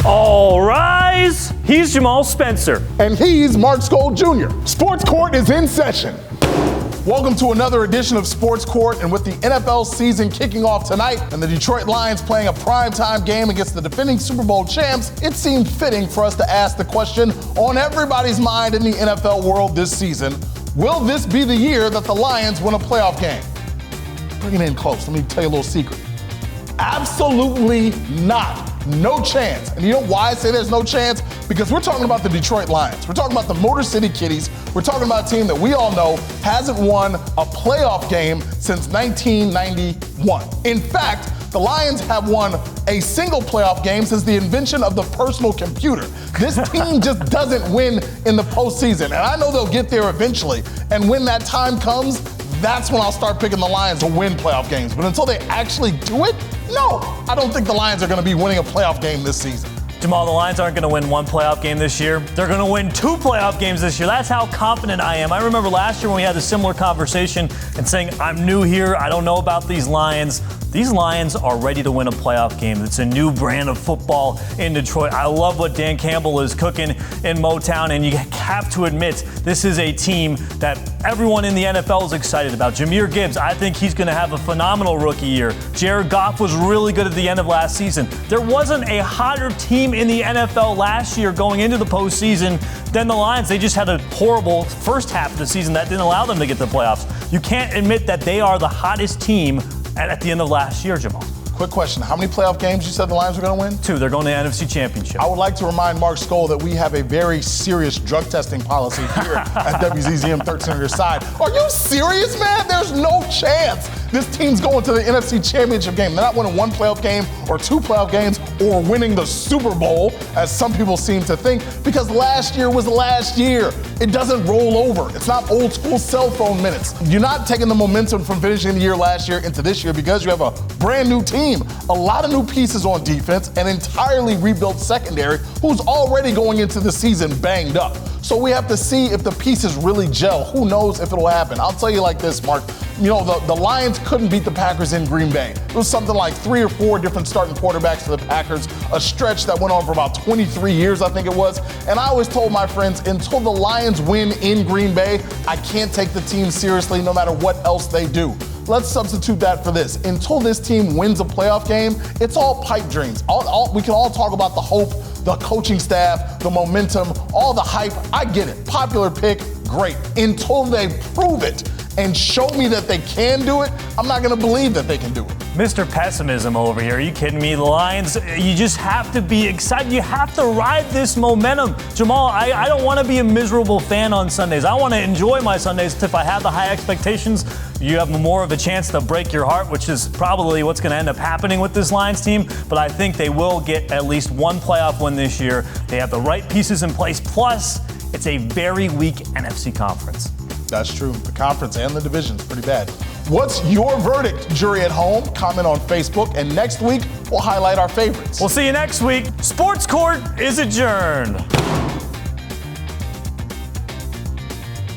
All rise. He's Jamal Spencer. And he's Mark Skol Jr. Sports Court is in session. Welcome to another edition of Sports Court, and with the NFL season kicking off tonight and the Detroit Lions playing a primetime game against the defending Super Bowl champs, it seemed fitting for us to ask the question on everybody's mind in the NFL world this season: will this be the year that the Lions win a playoff game? Bring it in close. Let me tell you a little secret. Absolutely not. No chance. And you know why I say there's no chance? Because we're talking about the Detroit Lions. We're talking about the Motor City Kitties. We're talking about a team that we all know hasn't won a playoff game since 1991. In fact, the Lions have won a single playoff game since the invention of the personal computer. This team just doesn't win in the postseason. And I know they'll get there eventually. And when that time comes, that's when I'll start picking the Lions to win playoff games. But until they actually do it, no, I don't think the Lions are going to be winning a playoff game this season. Jamal, the Lions aren't going to win one playoff game this year. They're going to win 2 playoff games this year. That's how confident I am. I remember last year when we had a similar conversation and saying, I'm new here. I don't know about these Lions. These Lions are ready to win a playoff game. It's a new brand of football in Detroit. I love what Dan Campbell is cooking in Motown, and you have to admit, this is a team that everyone in the NFL is excited about. Jahmyr Gibbs, I think he's going to have a phenomenal rookie year. Jared Goff was really good at the end of last season. There wasn't a hotter team in the NFL last year going into the postseason than the Lions. They just had a horrible first half of the season that didn't allow them to get to the playoffs. You can't admit that they are the hottest team at the end of last year, Jamal. Quick question. How many playoff games you said the Lions were going to win? 2. They're going to the NFC Championship. I would like to remind Mark Skol that we have a very serious drug testing policy here at WZZM 13 on your side. Are you serious, man? There's no chance this team's going to the NFC Championship game. They're not winning 1 playoff game or 2 playoff games or winning the Super Bowl, as some people seem to think, because last year was last year. It doesn't roll over. It's not old school cell phone minutes. You're not taking the momentum from finishing the year last year into this year because you have a brand new team. A lot of new pieces on defense, an entirely rebuilt secondary who's already going into the season banged up. So we have to see if the pieces really gel. Who knows if it'll happen? I'll tell you like this, Mark. You know, the Lions couldn't beat the Packers in Green Bay. It was something like 3 or 4 different starting quarterbacks for the Packers, a stretch that went on for about 23 years, I think it was. And I always told my friends, until the Lions win in Green Bay, I can't take the team seriously no matter what else they do. Let's substitute that for this. Until this team wins a playoff game, it's all pipe dreams. We can all talk about the hope, the coaching staff, the momentum, all the hype. I get it. Popular pick, great. Until they prove it and show me that they can do it, I'm not going to believe that they can do it. Mr. Pessimism over here. Are you kidding me? The Lions, you just have to be excited. You have to ride this momentum. Jamal, I don't want to be a miserable fan on Sundays. I want to enjoy my Sundays. If I have the high expectations, you have more of a chance to break your heart, which is probably what's going to end up happening with this Lions team. But I think they will get at least 1 playoff win this year. They have the right pieces in place. Plus, it's a very weak NFC conference. That's true. The conference and the division's pretty bad. What's your verdict, jury at home? Comment on Facebook, and next week we'll highlight our favorites. We'll see you next week. Sports Court is adjourned.